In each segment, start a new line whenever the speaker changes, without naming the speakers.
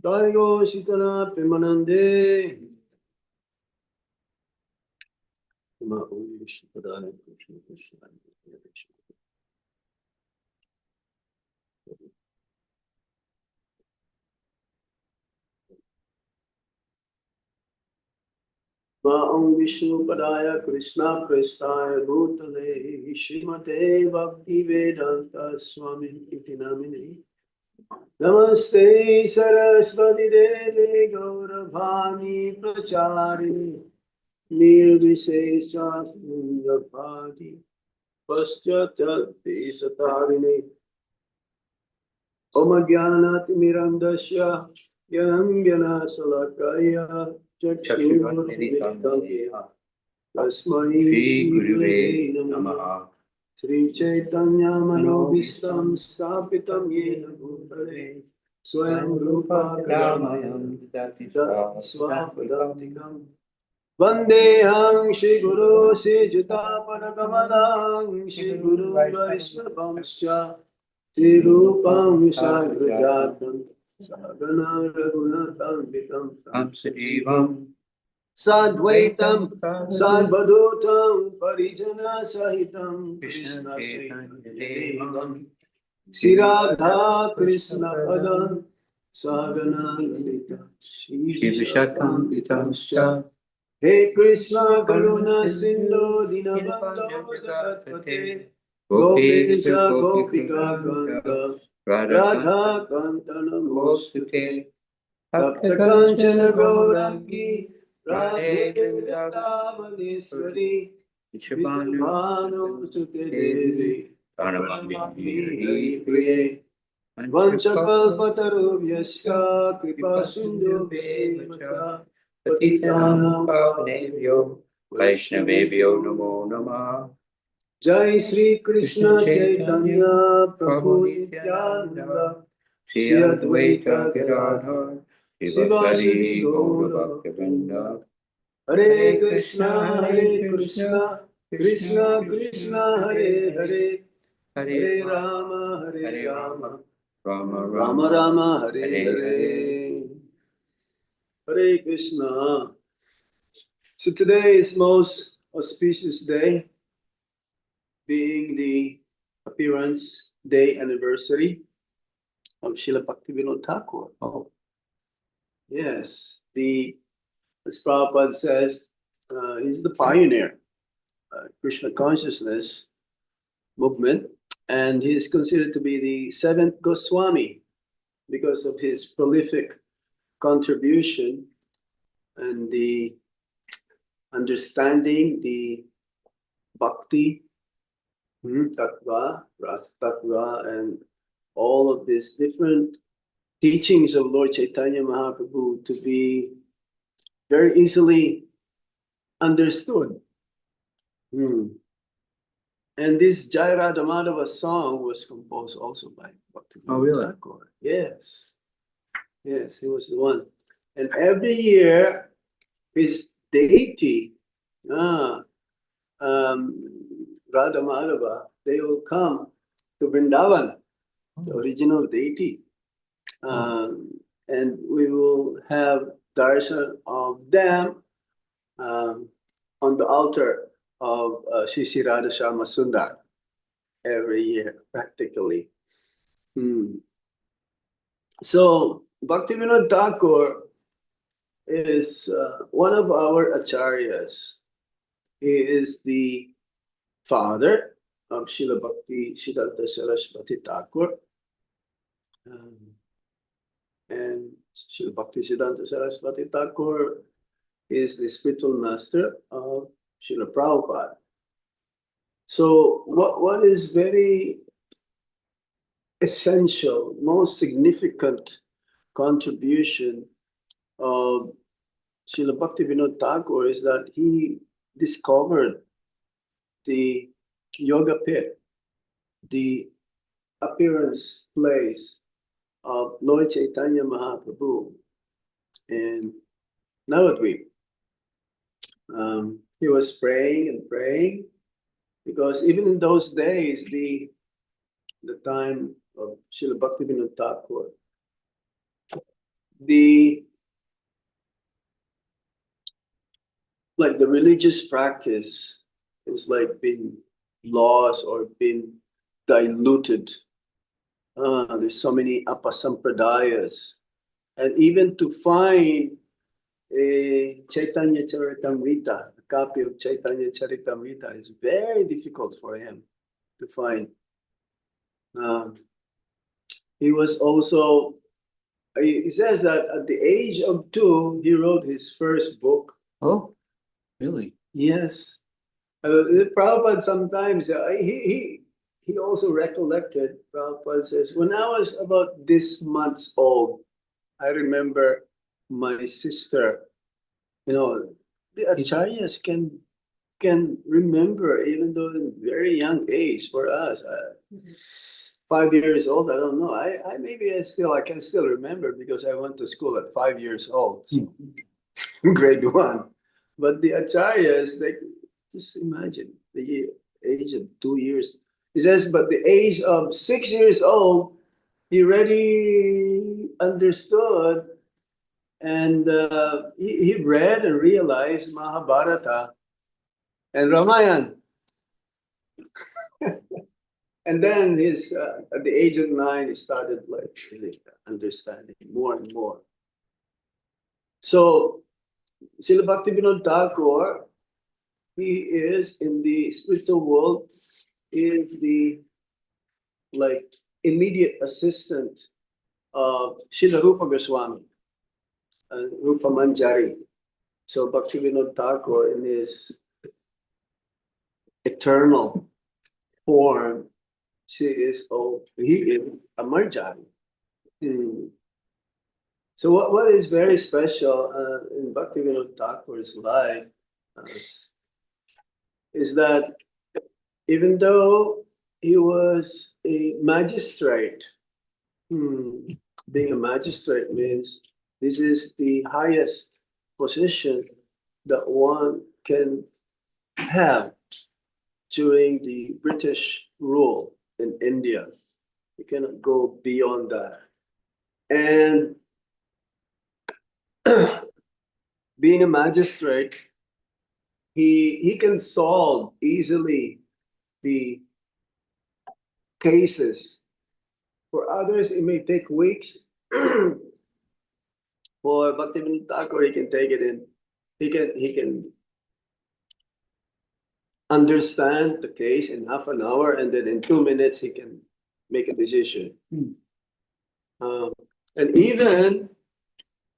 Daigo Shitana Pemanande. Om Vishnu Padaya Krishna Prestaya Bhutale Shrimate Bhakti Vedanta Swami Iti Namine Namaste Saraswati Devi Gauravani Prachari Nirvishesha Punyapati Paschatati Satarine Om Jnanati Mirandasya Yanangana Salakaya Chakshurvilitam Tasmai Shri Gurave Namaha Sri Chaitanya Manobhistam Stapitam Yena Bhutale Swayam Rupa Kadamayam Swapadantikam Vandeham Shri Guru Sri Jita Padakamalam Shri Guru Vaishnavamscha Shri Rupam Sagrajatam Sagana Raghunatam Vitam Samsajivam Sadvaitam Sadvadutam Parijana Sahitam Krishna Devam Sri Radha Krishna Padam Sagana Lalita Shri Vishakam Pitamscha He Krishna Karuna Sindhu Dinabandho Jagatpate Gopesha Gopika Kanta Radha Kanta Namostute Tapta Kanchana Gaurangi Radhe Vrindavaneswari Vishvabhanu Sute Devi Pranamami Hari Priye Vanchakalpatarubhyasya Kripa Sindhu Bhavacha Patitanam Pavanebhyo Vaishnavebhyo Namo Namah Jai Sri Krishna Chaitanya Prabhu Nityananda Shri Advaita Gadadhar Sivasadi Gaura Bhaktivinoda Hare Krishna Krishna Krishna Hare Hare Hare Rama Rama Rama Hare Hare Hare Krishna. So today is most auspicious day, being the appearance day anniversary of Srila Bhaktivinoda Thakur. Oh, yes, as Prabhupada says, he's the pioneer, Krishna consciousness movement, and he is considered to be the seventh Goswami because of his prolific contribution and the understanding the bhakti, tattva, rasa tattva, and all of these different teachings of Lord Chaitanya Mahaprabhu to be very easily understood. And this Jai Radha Madhava song was composed also by Bhaktivinoda Thakur. Yes, he was the one. And every year, his deity, Radha Madhava, they will come to Vrindavan, the original deity. And we will have darshan of them on the altar of Shri Radha Shama Sundar every year, practically. So, Bhaktivinoda Thakur is one of our acharyas. He is the father of Srila Bhakti Siddhanta Saraswati Thakur. And Srila Bhakti Siddhanta Saraswati Thakur is the spiritual master of Srila Prabhupada. So what is very essential, most significant contribution of Srila Bhaktivinoda Thakur is that he discovered the yoga pit, the appearance place of Lord Chaitanya Mahaprabhu in Navadvip. He was praying and praying because even in those days, the time of Srila Bhaktivinoda Thakur, the religious practice is like being lost or been diluted. There's so many apasampradayas, and even to find a Chaitanya Charitamrita, a copy of Chaitanya Charitamrita, is very difficult for him to find. He was also, he says that at the age of 2, he wrote his first book.
Oh, really?
Yes. Prabhupada sometimes, he also recollected, Prabhupada says, when I was about this month's old, I remember my sister, the acharyas can remember, even though in very young age for us. 5 years old, I don't know. I can still remember because I went to school at 5 years old, so grade 1. But the acharyas, like, just imagine the age of 2 years. He says, but the age of 6 years old, he already understood, and he read and realized Mahabharata and Ramayana. And then at the age of 9, he started like really understanding more and more. So Srila Bhaktivinoda Thakur, he is in the spiritual world, he is the immediate assistant of Srila Rupa Goswami and Rupa Manjari. So Bhaktivinoda Thakur in his eternal form, he is a Manjari. So what is very special in Bhaktivinoda Thakur's life is that even though he was a magistrate, being a magistrate means this is the highest position that one can have during the British rule in India. You cannot go beyond that. And being a magistrate, he can solve easily the cases. For others, it may take weeks. For Bhaktivinoda Thakur, he can take it in. He can understand the case in half an hour, and then in 2 minutes he can make a decision. And even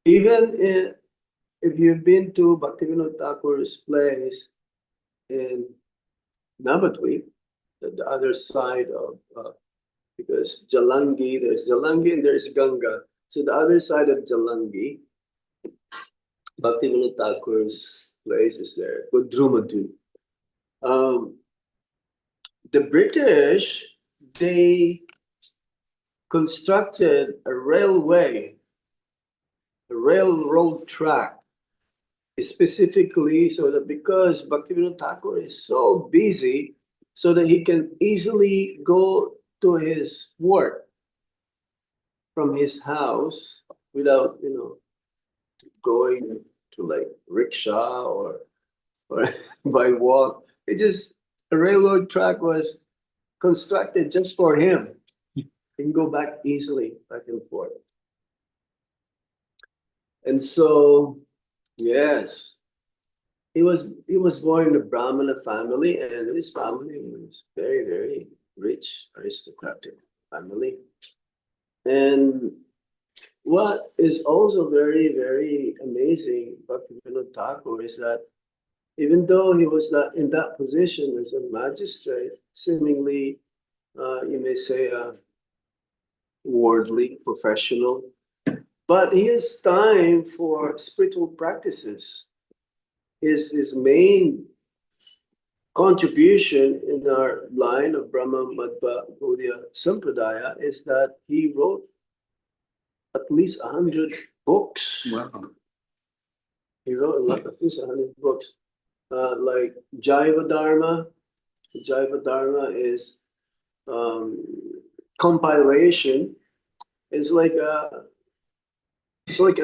if you've been to Bhaktivinoda Thakur's place in Navadvip, the other side of because Jalangi, there's Jalangi and there's Ganga. So the other side of Jalangi, Bhaktivinoda Thakur's place is there, Gudrumadu. The British, they constructed a railroad track, specifically so that because Bhaktivinoda Thakur is so busy, so that he can easily go to his work from his house without, going to like rickshaw or by walk. A railroad track was constructed just for him. He can go back easily, back and forth. And so, yes, he was born in a Brahmana family, and his family was very, very rich, aristocratic family. And what is also very, very amazing about Bhaktivinoda Thakur is that even though he was not in that position as a magistrate, seemingly, you may say, worldly, professional, but he has time for spiritual practices. His main contribution in our line of Brahma Madhva Gaudiya Sampradaya is that he wrote at least 100 books.
Wow.
He wrote a lot of these 100 books. Like Jaiva Dharma. Jaiva Dharma is compilation. It's like a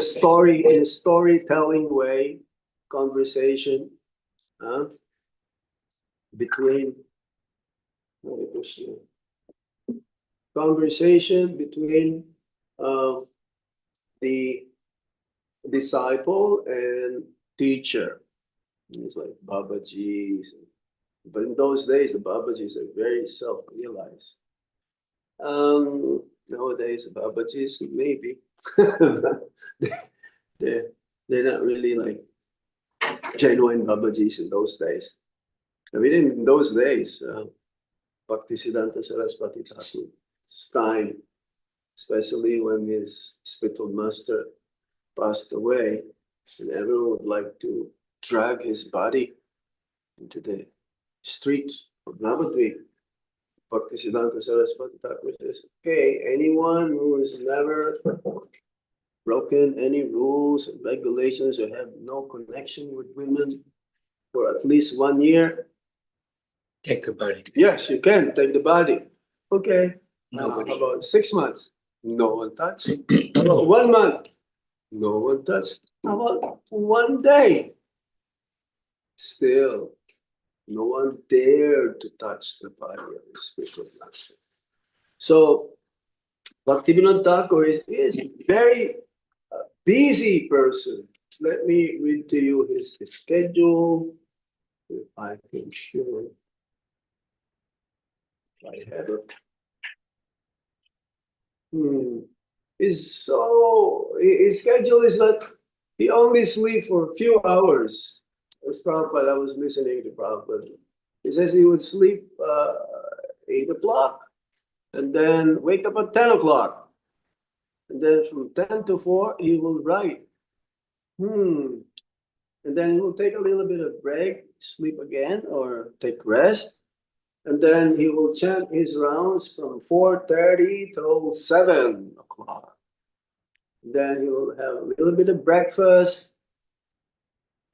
story in a storytelling way, conversation between Hare Krishna. Conversation between the disciple and teacher. It's like Babaji's. But in those days, the Babajis are very self-realized. Nowadays, the Babajis, maybe. they're not really like genuine Babajis in those days. I mean, in those days, Bhaktisiddhanta Saraswati Thakur's time, especially when his spiritual master passed away, and everyone would like to drag his body into the streets of Navadvip. Bhaktisiddhanta Saraswati Thakur says, okay, anyone who has never broken any rules and regulations or have no connection with women for at least 1 year,
Take the body.
yes, you can take the body. Okay.
Nobody.
How about 6 months? No one touched. How about 1 month? No one touched. How about 1 day? Still, no one dared to touch the body of the spiritual master. So, Bhaktivinoda Thakur is very busy person. Let me read to you his schedule. If I can still, if I have it. His schedule is like he only sleep for a few hours. As Prabhupada, I was listening to Prabhupada. He says he would sleep 8 o'clock and then wake up at 10 o'clock. And then from 10 to 4, he will write. And then he will take a little bit of break, sleep again, or take rest. And then he will chant his rounds from 4:30 till 7 o'clock. Then he will have a little bit of breakfast.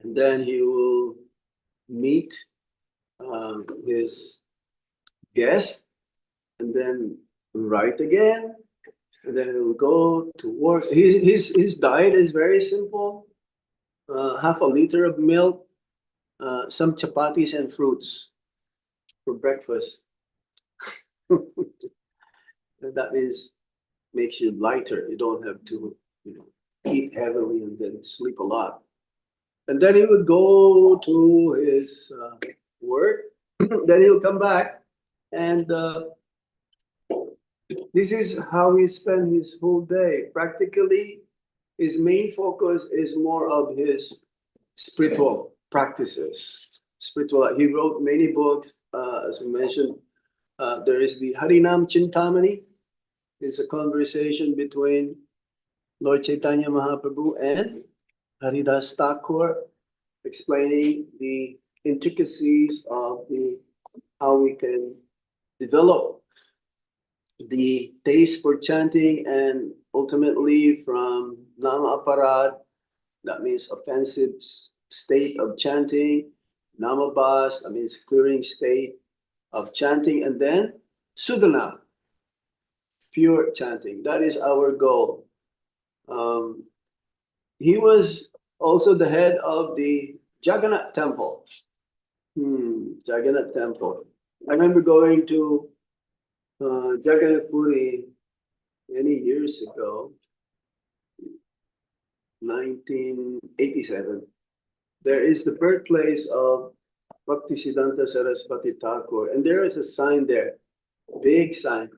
And then he will meet his guest. And then write again. And then he will go to work. His diet is very simple. Half a liter of milk, some chapatis and fruits for breakfast. That means makes you lighter. You don't have to, eat heavily and then sleep a lot. And then he would go to his work. Then he'll come back, and this is how he spent his whole day. Practically, his main focus is more of his spiritual practices. He wrote many books, as we mentioned. There is the Harinam Chintamani. It's a conversation between Lord Chaitanya Mahaprabhu and Haridas Thakur, explaining the intricacies of how we can develop the taste for chanting, and ultimately from Nama Aparad, that means offensive state of chanting, Namabhas, that means clearing state of chanting, and then Sudhana, pure chanting. That is our goal. He was also the head of the Jagannath temple. Jagannath temple. I remember going to Jagannath Puri many years ago, 1987. There is the birthplace of Bhaktisiddhanta Saraswati Thakur, and there is a sign there, big sign,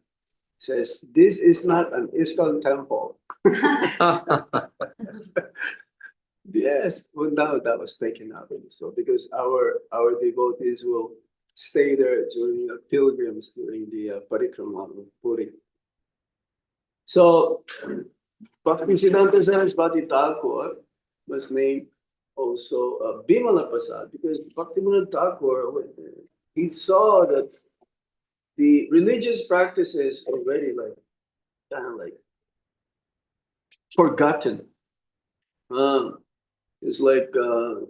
says, "This is not an ISKCON temple." Yes, well, now that was taken out. So because our devotees will stay there during pilgrims during the parikrama of Puri. So Bhaktisiddhanta Saraswati Thakur was named also Bimala Prasad, because Bhaktivinoda Thakur, he saw that the religious practices already kind of forgotten. It's like yada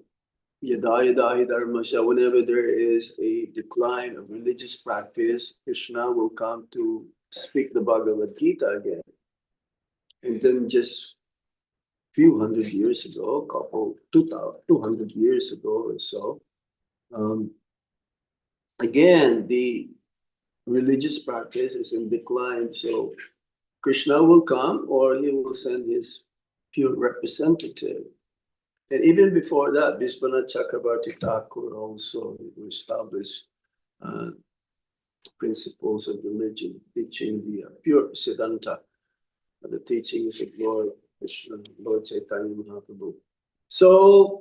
yada hi dharmasya. Whenever there is a decline of religious practice, Krishna will come to speak the Bhagavad Gita again. And then just few hundred years ago, 200 years ago or so, again, the religious practice is in decline. So Krishna will come or he will send his pure representative. And even before that, Vishwanath Chakrabarti Thakura also established principles of religion, teaching the pure Siddhanta, the teachings of Lord Krishna, Lord Chaitanya Mahaprabhu. So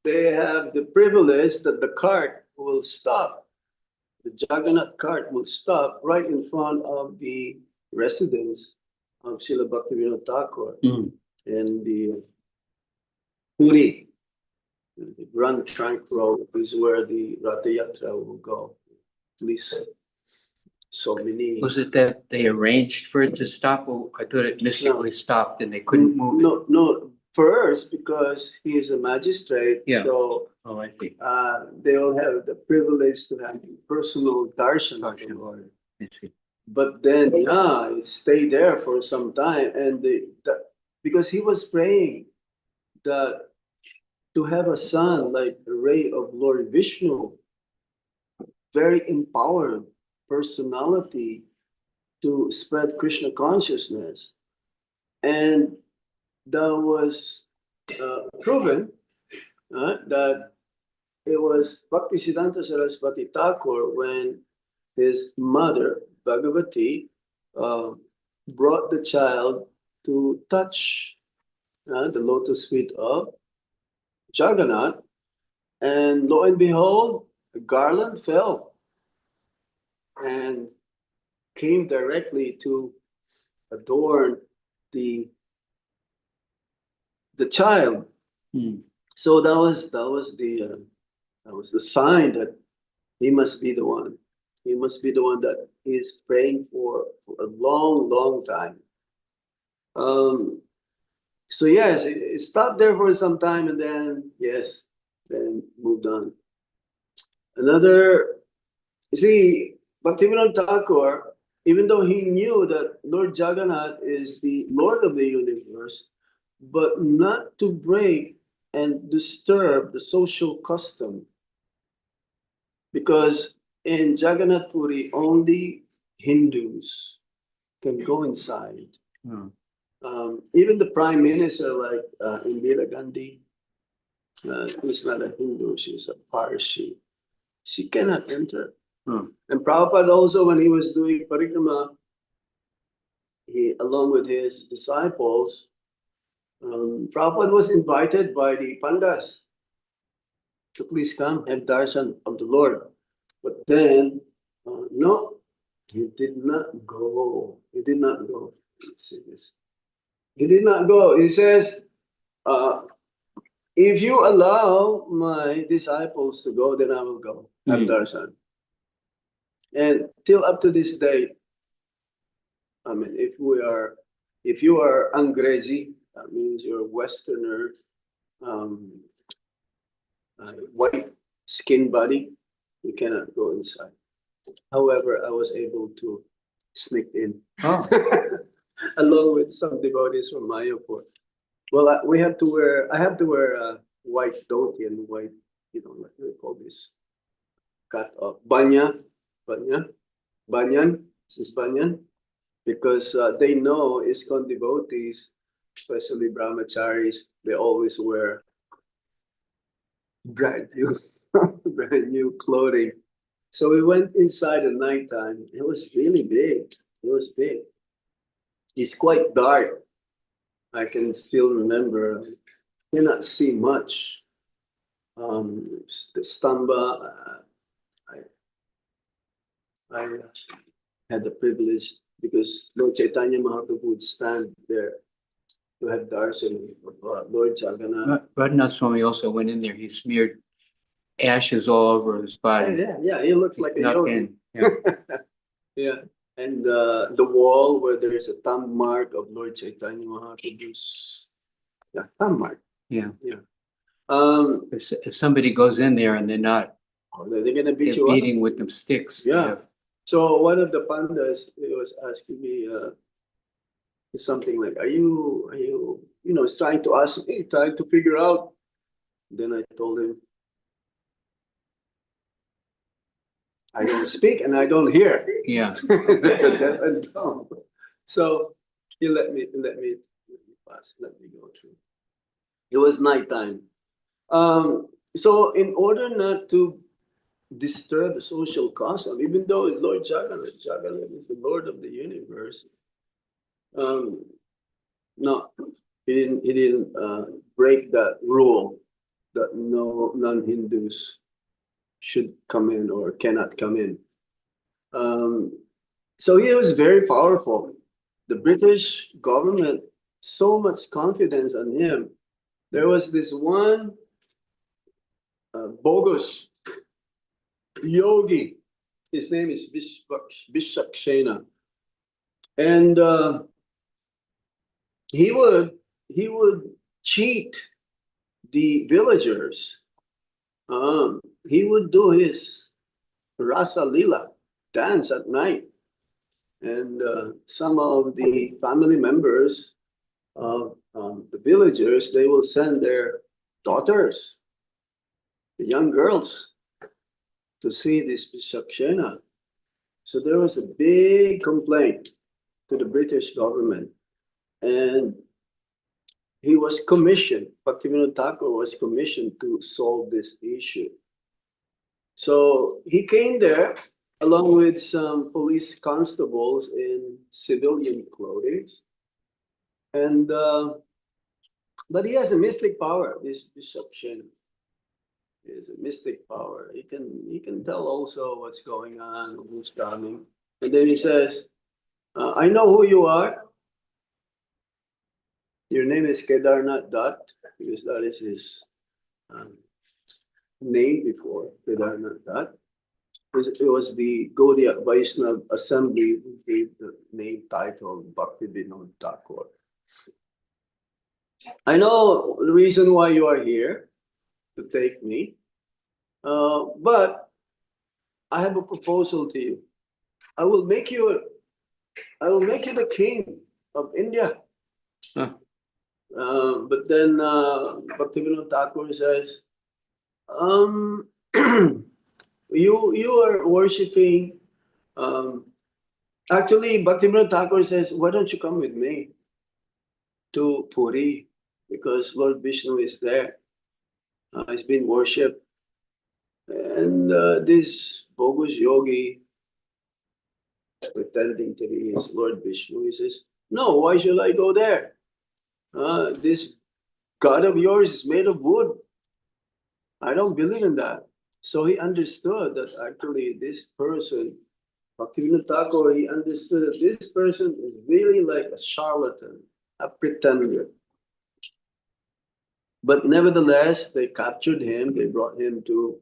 they have the privilege that the cart will stop, the Jagannath cart will stop right in front of the residence of Srila Bhaktivinoda Thakur and the Puri. The Grand Trunk Road is where the Ratha Yatra will go. At least so many.
Was it that they arranged for it to stop? Or I thought it mystically stopped and they couldn't move it.
No. First, because he is a magistrate,
Yeah.
so
Oh, I see.
they all have the privilege to have personal darshan of the Lord.
I see.
But then, it stayed there for some time, and because he was praying that to have a son like a ray of Lord Vishnu, very empowered personality to spread Krishna consciousness, and that was proven that it was Bhaktisiddhanta Saraswati Thakur when his mother Bhagavati brought the child to touch the lotus feet of Jagannath, and lo and behold, a garland fell and came directly to adorn the child. So that was the sign that he must be the one. He must be the one that is praying for a long time. So yes, it stopped there for some time, and then moved on. You see, Bhaktivinoda Thakur, even though he knew that Lord Jagannath is the Lord of the universe, but not to break and disturb the social custom, because in Jagannath Puri only Hindus can go inside. Even the prime minister, like Indira Gandhi, who's not a Hindu, she's a Parsi, she cannot enter. And Prabhupada also, when he was doing parikrama, along with his disciples, Prabhupada was invited by the Pandas to please come have darshan of the Lord. But then, no, he did not go. He did not go. Let's see this. He did not go. He says, if you allow my disciples to go, then I will go have darshan. And till up to this day, I mean, if you are Angrezi, that means you're a Westerner, white skin body, you cannot go inside. However, I was able to sneak in, along with some devotees from Mayapur. Well, I have to wear a white dhoti and white, what do we call this? Cut off banyan. This is banyan, because they know ISKCON devotees, especially brahmacharis, they always wear brand new clothing. So we went inside at nighttime. It was really big. It was big. It's quite dark. I can still remember. I cannot see much. The stamba, I had the privilege, because Lord Chaitanya Mahaprabhu would stand there to have darshan of Lord Jagannath.
Radhanath Swami also went in there. He smeared ashes all over his body.
Yeah, he looks like a yogi. Yeah, and the wall where there is a thumb mark of Lord Chaitanya Mahaprabhu's thumb mark.
Yeah.
Um,
If somebody goes in there and they're not,
they're gonna beat
they're
you up.
beating with them sticks.
Yeah. So one of the pandas, he was asking me something like, are you he's trying to ask me, trying to figure out. Then I told him, I don't speak and I don't hear.
Yeah.
Deaf and dumb. So he let me pass, let me go through. It was nighttime. So in order not to disturb the social custom, even though Lord Jagannath is the Lord of the universe, no, he didn't break that rule that no non-Hindus should come in or cannot come in. So he was very powerful. The British government, so much confidence on him. There was this one bogus yogi. His name is Bishakshena. And he would cheat the villagers. He would do his Rasa Lila dance at night. And some of the family members of the villagers, they will send their daughters, the young girls, to see this Bishakshena. So there was a big complaint to the British government. And he was commissioned, Bhaktivinoda Thakur was commissioned to solve this issue. So he came there along with some police constables in civilian clothing. And but he has a mystic power, this Bishop Shen. He has a mystic power. He can tell also what's going on, who's coming. And then he says, I know who you are. Your name is Kedarnath Dutt, because that is his name before, Kedarnath Dutt. It was the Gaudiya Vaishnava Assembly who gave the name title Bhaktivinoda Thakur. I know the reason why you are here, to take me, but I have a proposal to you. I will make you the king of India.
Huh.
But then Bhaktivinoda Thakur says, you are worshiping. Actually, Bhaktivinoda Thakur says, why don't you come with me to Puri? Because Lord Vishnu is there. He's been worshipped. And this bogus yogi, pretending to be his Lord Vishnu, he says, no, why should I go there? This God of yours is made of wood. I don't believe in that. So he understood that actually this person, Bhaktivinoda Thakur, he understood that this person is really like a charlatan, a pretender. But nevertheless, they captured him, they brought him to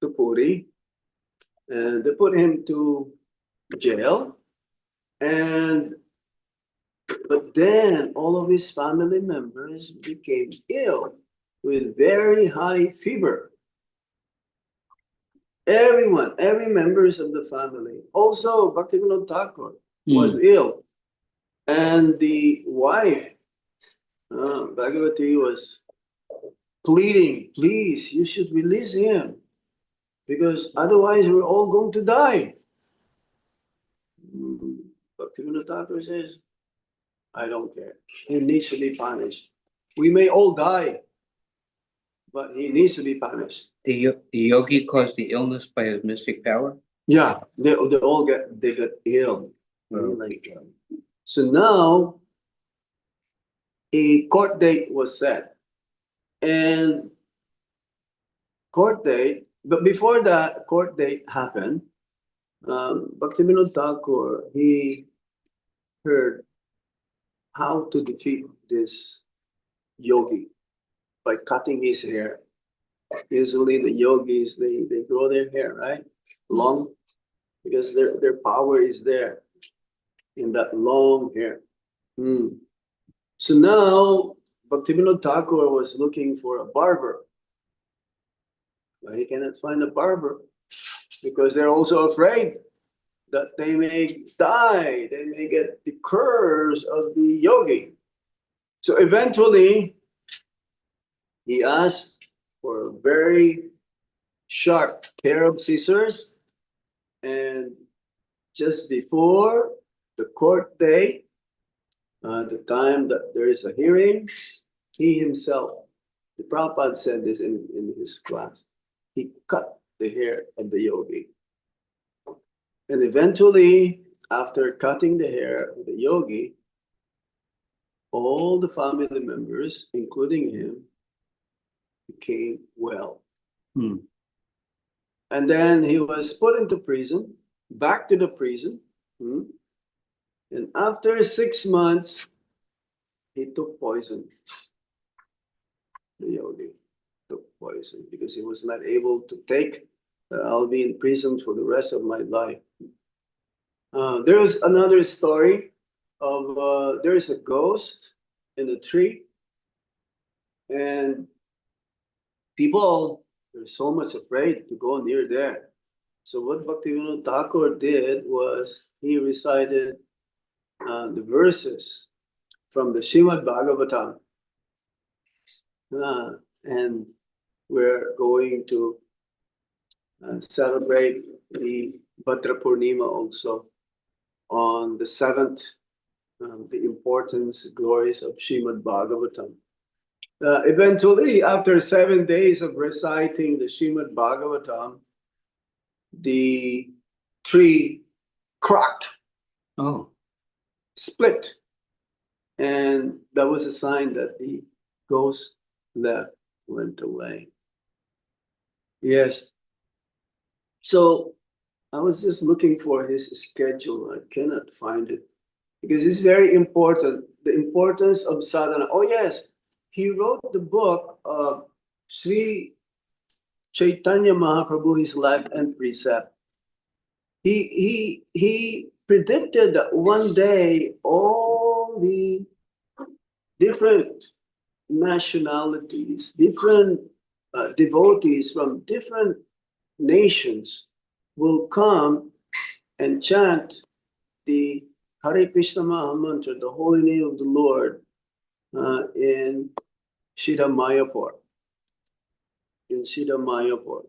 Puri, and they put him to jail. But then all of his family members became ill with very high fever. Everyone, every members of the family. Also, Bhaktivinoda Thakur was ill. And the wife, Bhagavati, was pleading, please, you should release him, because otherwise we're all going to die. Bhaktivinoda Thakur says, I don't care. He needs to be punished. We may all die, but he needs to be punished.
The yogi caused the illness by his mystic power?
Yeah, they all get ill. So now a court date was set. And but before that court date happened, Bhaktivinoda Thakur, he heard how to defeat this yogi by cutting his hair. Usually the yogis, they grow their hair, right? Long, because their power is there in that long hair. So now Bhaktivinoda Thakur was looking for a barber, but he cannot find a barber because they're also afraid that they may die, they may get the curse of the yogi. So eventually, he asked for a very sharp pair of scissors, and just before the court date, the time that there is a hearing, he himself, the Prabhupada said this in his class, he cut the hair of the yogi. And eventually, after cutting the hair of the yogi, all the family members, including him, became well. And then he was put into prison, back to the prison. And after 6 months, he took poison. The yogi took poison because he was not able to take, I'll be in prison for the rest of my life. There is another story of there is a ghost in a tree, and people are so much afraid to go near there. So what Bhaktivinoda Thakur did was he recited the verses from the Srimad Bhagavatam, and we're going to celebrate the Bhadra Purnima also on the 7th, the importance, glories of Srimad Bhagavatam. Eventually, after 7 days of reciting the Srimad Bhagavatam, the tree cracked, split, and that was a sign that the ghost went away. Yes. So I was just looking for his schedule. I cannot find it because it's very important. The importance of sadhana. Oh yes, he wrote the book of Sri Chaitanya Mahaprabhu, his life and precept. He predicted that one day all the different nationalities, different devotees from different nations will come and chant the Hare Krishna Maha Mantra, the holy name of the Lord, in Shida Mayapur. In Shida Mayapur.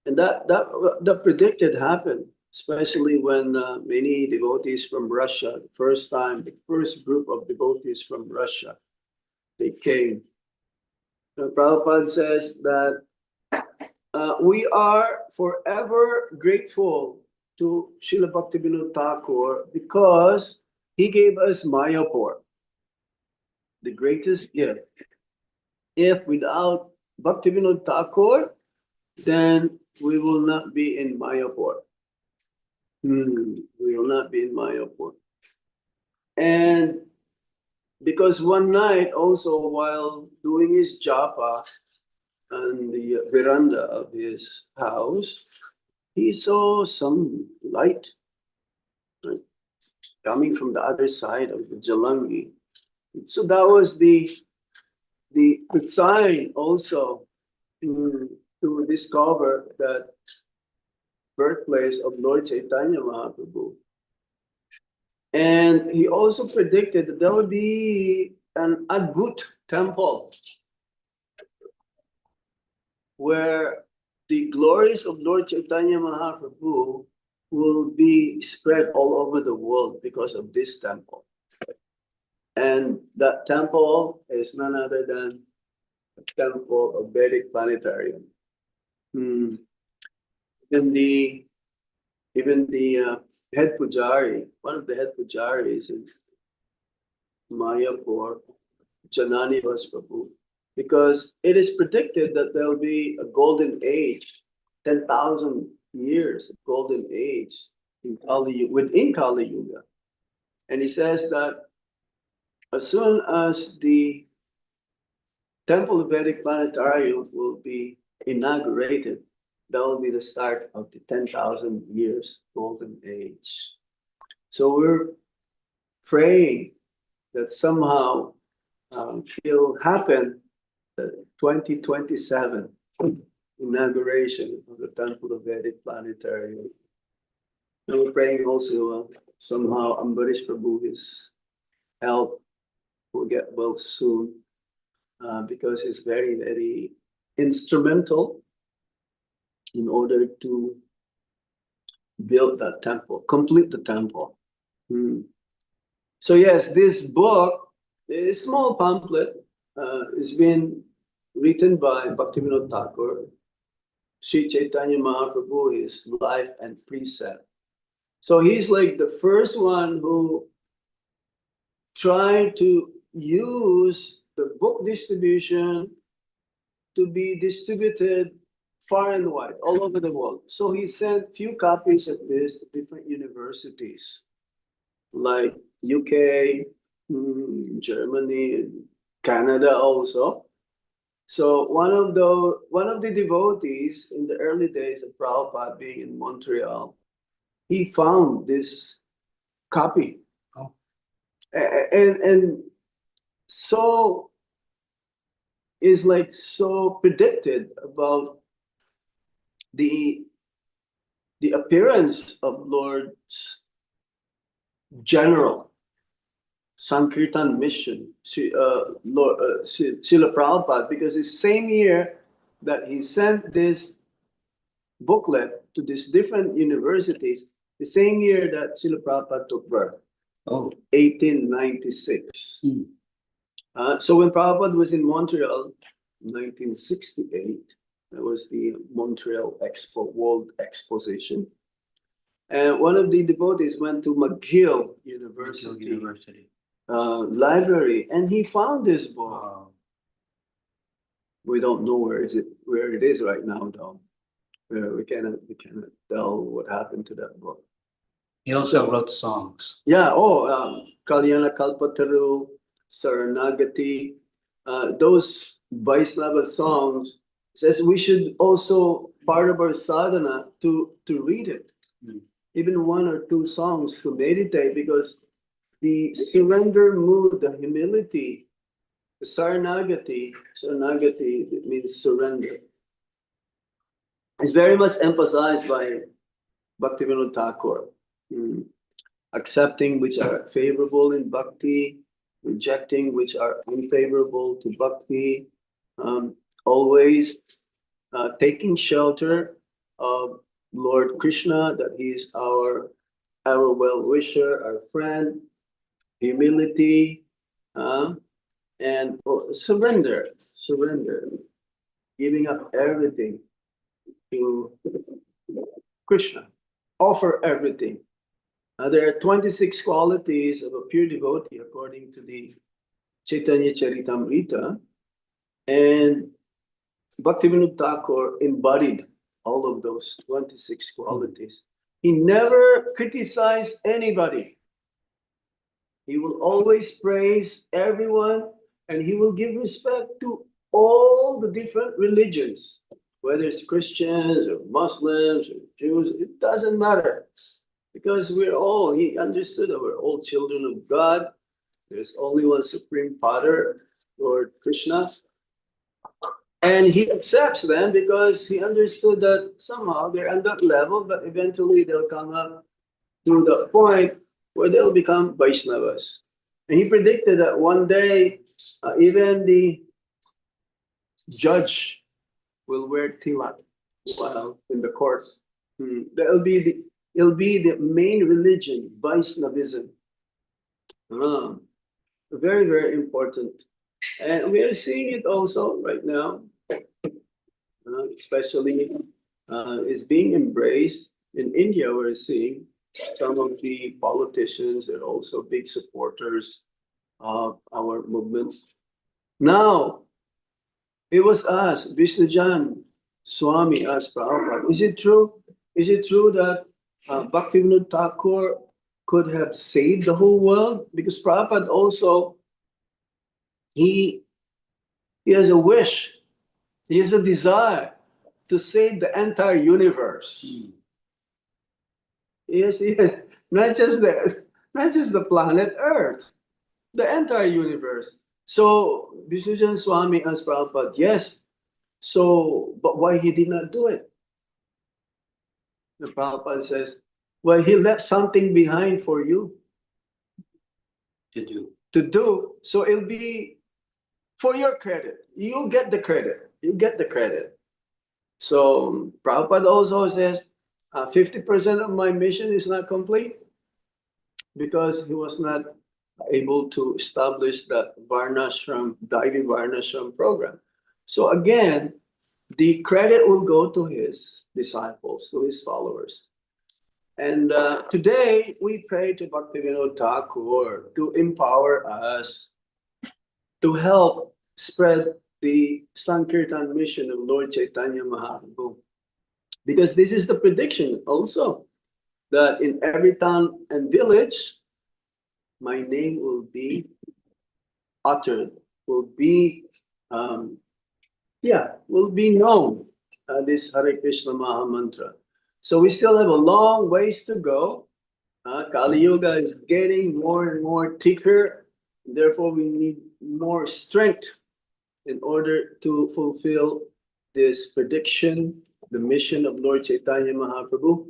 And that predicted happened, especially when many devotees from Russia, the first group of devotees from Russia, they came. Prabhupada says that we are forever grateful to Srila Bhaktivinoda Thakur because he gave us Mayapur, the greatest gift. If without Bhaktivinoda Thakur, then we will not be in Mayapur. We will not be in Mayapur. And because one night also while doing his japa on the veranda of his house, he saw some light coming from the other side of the Jalangi. So that was the sign also to discover that birthplace of Lord Chaitanya Mahaprabhu. And he also predicted that there would be an Adbhut temple where the glories of Lord Chaitanya Mahaprabhu will be spread all over the world because of this temple. And that temple is none other than a temple of Vedic planetarium. Even the head pujari, one of the head pujaris in Mayapur, Janani Prabhu, because it is predicted that there will be a golden age, 10,000 years of golden age within Kali Yuga. And he says that as soon as the Temple of Vedic Planetarium will be inaugurated, that will be the start of the 10,000 years golden age. So we're praying that somehow will happen the 2027 inauguration of the Temple of Vedic Planetarium. And we're praying also somehow Ambarish Prabhu, his health will get well soon, because he's very, very instrumental in order to build that temple, complete the temple. So yes, this book, a small pamphlet, is been written by Bhaktivinoda Thakur, Sri Chaitanya Mahaprabhu, his life and precept. So he's like the first one who tried to use the book distribution to be distributed far and wide, all over the world. So he sent few copies of this to different universities, like UK, Germany, Canada also. So one of the devotees in the early days of Prabhupada being in Montreal, he found this copy.
Oh.
And so is like so predicted about the appearance of Lord's general Sankirtan mission, Srila Prabhupada, because the same year that he sent this booklet to these different universities, the same year that Srila Prabhupada took birth, 1896. So when Prabhupada was in Montreal, 1968, that was the Montreal World Exposition. And one of the devotees went to McGill University. Library, and he found this book. We don't know where it is right now, though. We cannot tell what happened to that book.
He also wrote songs.
Yeah. Kalyana Kalpataru, Saranagati, those Vaisnava songs. Says we should also, part of our sadhana, to read it, even one or two songs to meditate, because the surrender mood, the humility, the Saranagati, it means surrender, is very much emphasized by Bhaktivinoda Thakur. Accepting which are favorable in bhakti, rejecting which are unfavorable to bhakti, always taking shelter of Lord Krishna, that he is our well-wisher, our friend, humility, and surrender, giving up everything to Krishna, offer everything. There are 26 qualities of a pure devotee according to the Chaitanya Charitamrita, and Bhaktivinoda Thakur embodied all of those 26 qualities. He never criticized anybody. He will always praise everyone, and he will give respect to all the different religions, whether it's Christians or Muslims or Jews, it doesn't matter. Because he understood that we're all children of God. There's only one Supreme Father, Lord Krishna. And he accepts them because he understood that somehow they're on that level, but eventually they'll come up to the point where they'll become Vaishnavas. And he predicted that one day, even the judge will wear tilak while in the courts. It'll be the main religion, Vaishnavism. Very, very important. And we are seeing it also right now, especially it's being embraced in India. We're seeing some of the politicians are also big supporters of our movement. Now, it was asked, Vishnujan Swami asked Prabhupada, is it true that Bhaktivinoda Thakur could have saved the whole world? Because Prabhupada also, he has a wish, he has a desire to save the entire universe. Yes, not just the planet Earth, the entire universe. So Visujan Swami asked Prabhupada, yes, so but why he did not do it? The Prabhupada says, well, he left something behind for you to do. So it'll be for your credit. You'll get the credit. You get the credit. So Prabhupada also says, 50% of my mission is not complete because he was not able to establish that Varnashram, Daivi Varnashram program. So again, the credit will go to his disciples, to his followers. And today we pray to Bhaktivinoda Thakur to empower us to help spread the Sankirtan mission of Lord Chaitanya Mahaprabhu. Because this is the prediction also, that in every town and village, my name will be uttered, will be, will be known, this Hare Krishna Maha Mantra. So we still have a long ways to go. Kali Yuga is getting more and more thicker. Therefore, we need more strength in order to fulfill this prediction, the mission of Lord Chaitanya Mahaprabhu.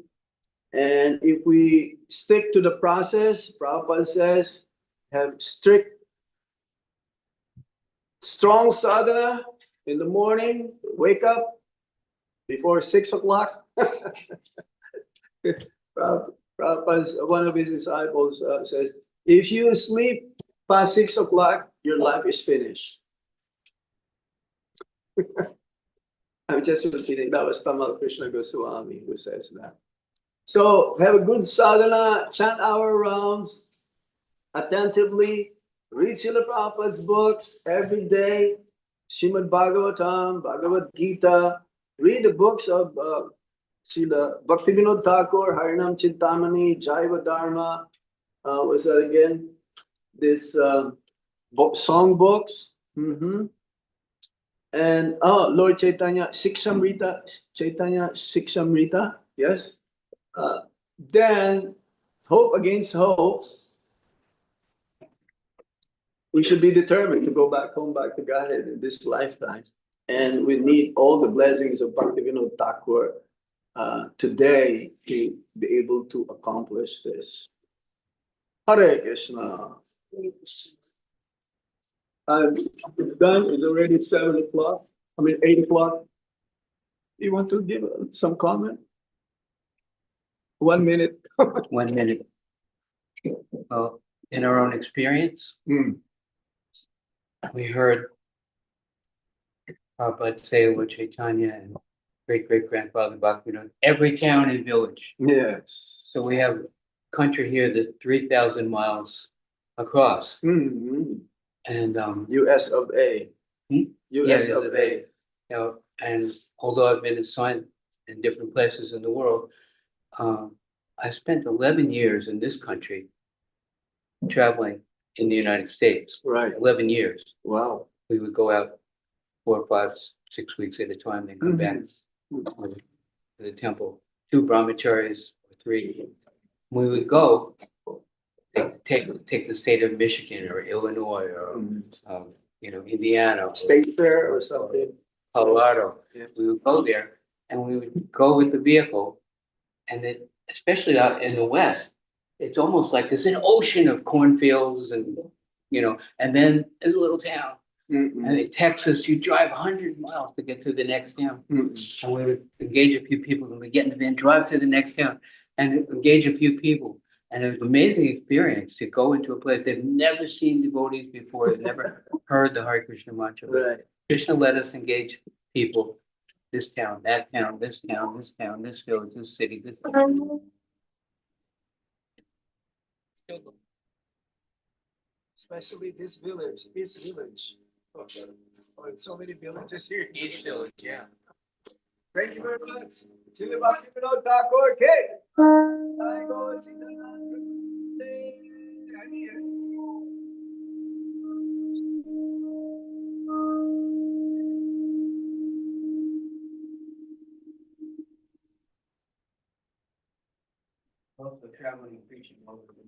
And if we stick to the process, Prabhupada says, have strict, strong sadhana in the morning, wake up before 6 o'clock. Prabhupada's, one of his disciples says, if you sleep past 6 o'clock, your life is finished. I'm just repeating, that was Tamal Krishna Goswami who says that. So have a good sadhana, chant our rounds attentively, read Srila Prabhupada's books every day, Srimad Bhagavatam, Bhagavad Gita, read the books of Srila Bhaktivinoda Thakur, Harinam Chintamani, Jaiva Dharma, what's that again? This song books. And Lord Chaitanya Shikshamrita, yes. Then hope against hope, we should be determined to go back home, back to Godhead in this lifetime. And we need all the blessings of Bhaktivinoda Thakur today to be able to accomplish this. Hare Krishna. I'm done. It's already 7 o'clock. 8 o'clock. You want to give some comment? 1 minute.
1 minute. Well, in our own experience, we heard Prabhupada say with Chaitanya and great-great-grandfather Bhaktivinoda, every town and village.
Yes.
So we have country here that's 3,000 miles across. And
US of A. US
yeah,
of A.
You know, and although I've been assigned in different places in the world, I spent 11 years in this country traveling in the United States.
Right.
11 years.
Wow.
We would go out 4, 5, 6 weeks at a time, then come back to the temple. 2 brahmacharis or 3. We would go take the state of Michigan or Illinois or Indiana,
State fair or something.
Colorado.
Yes.
We would go there and we would go with the vehicle, and then especially out in the West, it's almost like there's an ocean of cornfields and and then there's a little town. And in Texas, you drive 100 miles to get to the next town. And we would engage a few people, and we get in the van, drive to the next town, and engage a few people. And it was an amazing experience to go into a place they've never seen devotees before, they've never heard the Hare Krishna mantra.
Right.
Krishna let us engage people, this town, that town, this town, this town, this village, this city, this.
Especially this village, East Village. Oh, so many villages here.
East Village, yeah.
Thank you very much. Srila Bhaktivinoda Thakur K. I go see
Also traveling and preaching all over the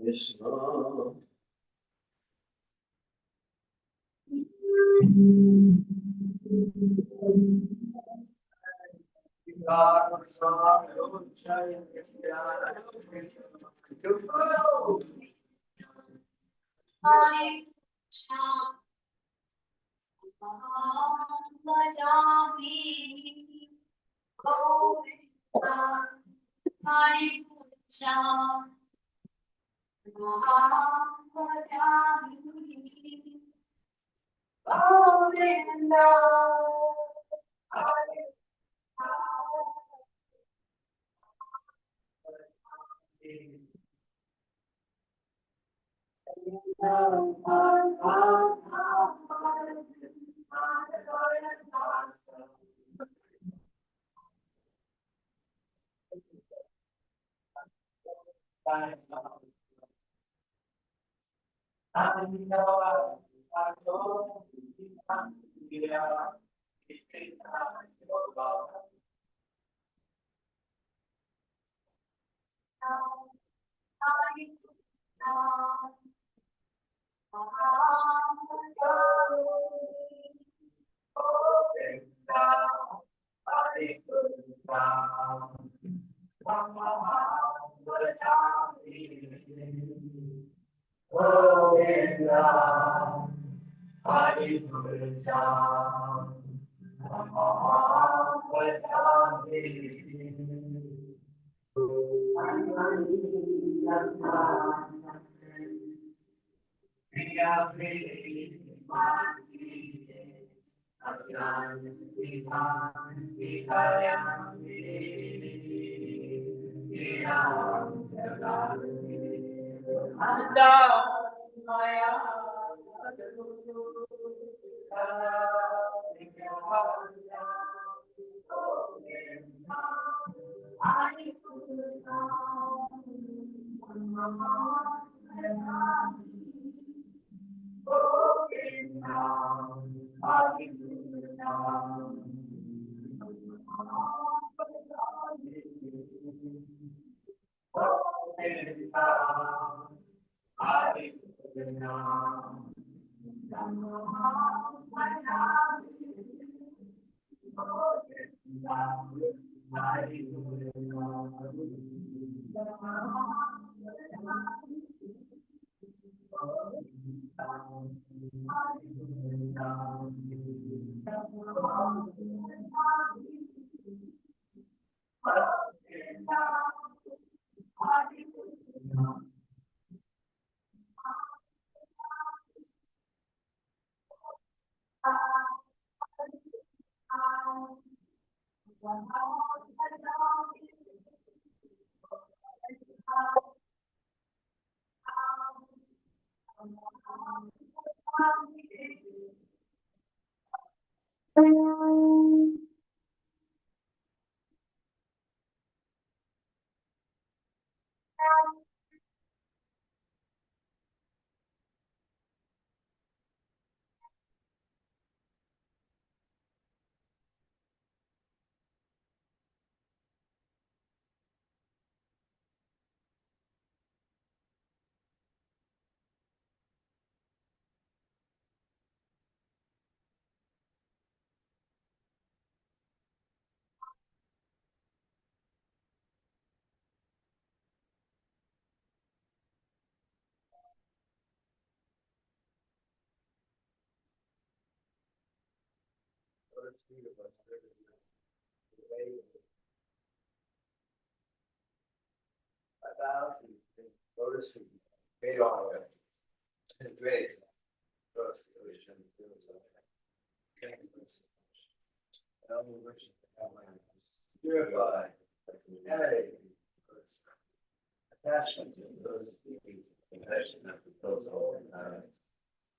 Krishna.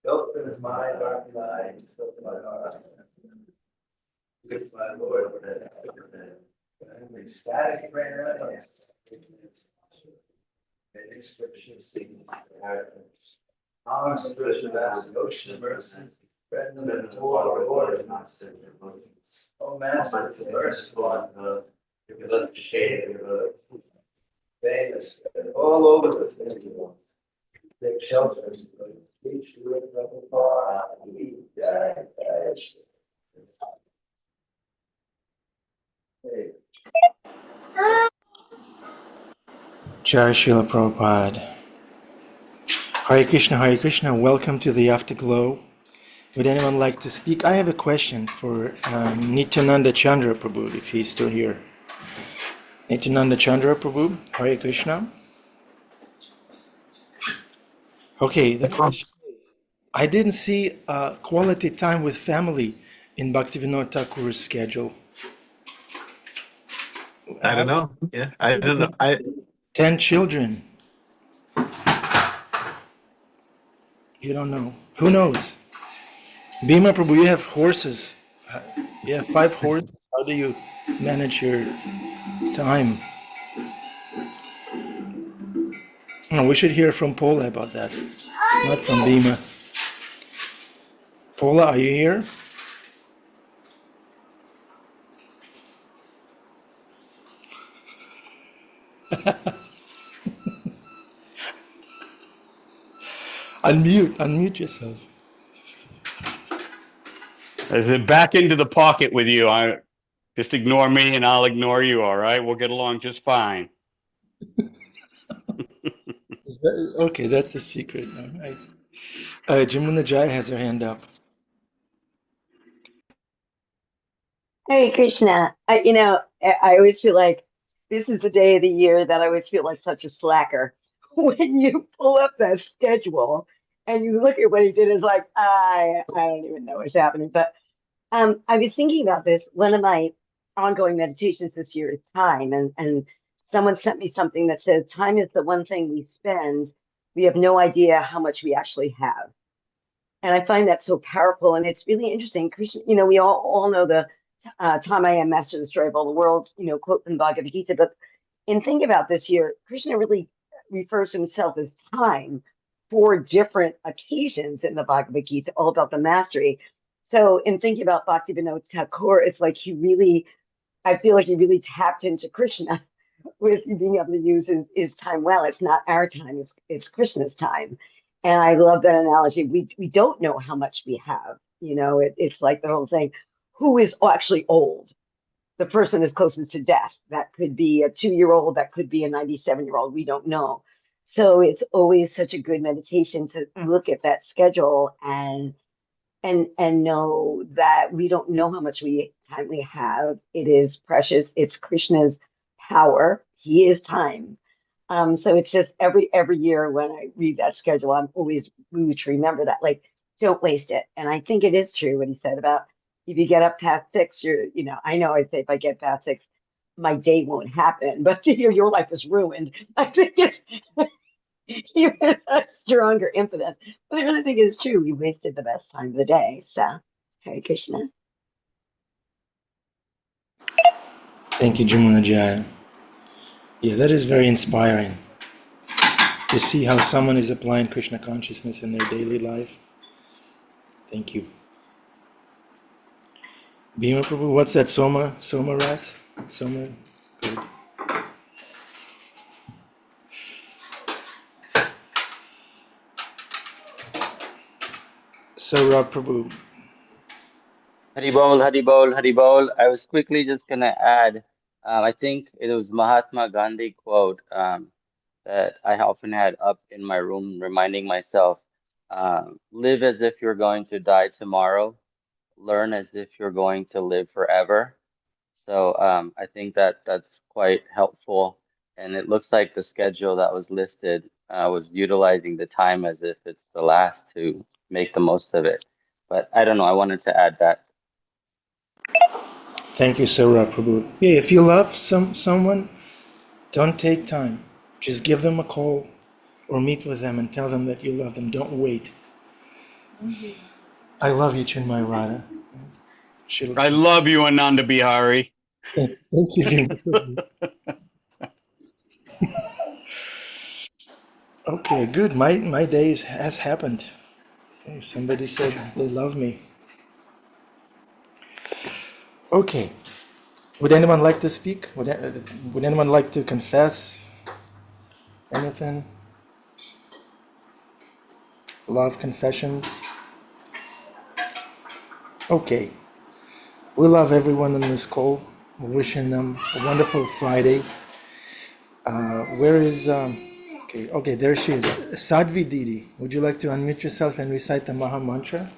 Open is my dark night, so my heart. It's my Lord, an ecstatic prayer. The inscription sings, our expression as an ocean of mercy, friend and our Lord is not sin. Oh, Master, the merciful one, give us the shade of your love. Famous all over the thing.
Jai Srila Prabhupada. Hare Krishna, welcome to the Afterglow. Would anyone like to speak? I have a question for Nityananda Chandra Prabhu, if he's still here. Nityananda Chandra Prabhu, Hare Krishna. Okay, the question is, I didn't see quality time with family in Bhaktivinoda Thakur's schedule.
I don't know. Yeah, I don't know.
10 children. You don't know. Who knows? Bhima Prabhu, you have horses. You have 5 horses. How do you manage your time? Oh, we should hear from Paula about that, not from Bhima. Paula, are you here? Unmute yourself.
I said, back into the pocket with you. Just ignore me and I'll ignore you, all right? We'll get along just fine.
Okay, that's the secret. All right. Jamuna Jai has her hand up.
Hey Krishna, I always feel like this is the day of the year that I always feel like such a slacker. When you pull up that schedule and you look at what he did, it's like I don't even know what's happening. But I was thinking about this. One of my ongoing meditations this year is time, and someone sent me something that says time is the one thing we spend. We have no idea how much we actually have. And I find that so powerful, and it's really interesting. Krishna, we all know the time I am master of the story of all the worlds, quote from Bhagavad Gita. But in thinking about this year, Krishna really refers to himself as time for different occasions in the Bhagavad Gita, all about the mastery. So in thinking about Bhaktivinoda Thakur, it's like I feel like he really tapped into Krishna with being able to use his time well. It's not our time, it's Krishna's time. And I love that analogy. We don't know how much we have. It's like the whole thing. Who is actually old? The person is closest to death. That could be a 2-year-old, that could be a 97-year-old. We don't know. So it's always such a good meditation to look at that schedule and know that we don't know how much time we have. It is precious. It's Krishna's power. He is time. So it's just every year when I read that schedule, I'm always moved to remember that, like, don't waste it. And I think it is true what he said about if you get up past 6, I know I say if I get past 6, my day won't happen, but your life is ruined. I think it's even a stronger impetus. But I really think it's true. We wasted the best time of the day. So, Hare Krishna.
Thank you, Jamuna Jai. Yeah, that is very inspiring to see how someone is applying Krishna consciousness in their daily life. Thank you. Bhima Prabhu, what's that Soma Ras? Soma? Good. Saurabh Prabhu.
Haribol, Haribol, Haribol. I was quickly just going to add, I think it was Mahatma Gandhi quote that I often had up in my room, reminding myself, live as if you're going to die tomorrow, learn as if you're going to live forever. So I think that's quite helpful. And it looks like the schedule that was listed was utilizing the time as if it's the last to make the most of it. But I don't know, I wanted to add that.
Thank you, Saurabh Prabhu. Yeah, if you love someone, don't take time. Just give them a call or meet with them and tell them that you love them. Don't wait. I love you, Chinmay Radha.
I love you, Ananda Bihari.
Thank you. Okay, good. My day has happened. Okay, somebody said they love me. Okay. Would anyone like to speak? Would anyone like to confess anything? Love confessions. Okay. We love everyone on this call. We're wishing them a wonderful Friday. Where is okay, there she is. Sadhvi Didi, would you like to unmute yourself and recite the Maha Mantra?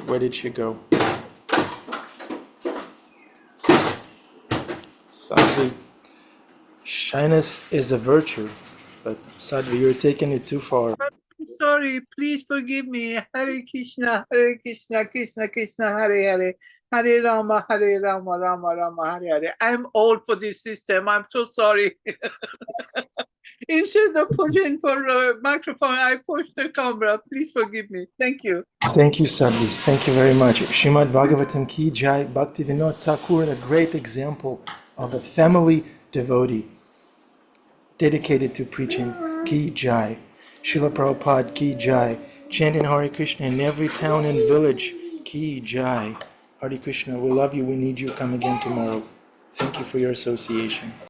Where did she go? Sadhvi, shyness is a virtue, but Sadhvi, you're taking it too far.
Sorry, please forgive me. Hare Krishna, Krishna Krishna, Hare Hare, Hare Rama, Rama Rama, Hare Hare. I'm old for this system. I'm so sorry. Instead of pushing for a microphone, I pushed the camera. Please forgive me. Thank you.
Thank you, Sadhvi. Thank you very much. Srimad Bhagavatam ki jai. Bhaktivinoda Thakura, a great example of a family devotee dedicated to preaching ki jai. Srila Prabhupada ki jai. Chanting Hare Krishna in every town and village ki jai. Hare Krishna, we love you. We need you. Come again tomorrow. Thank you for your association.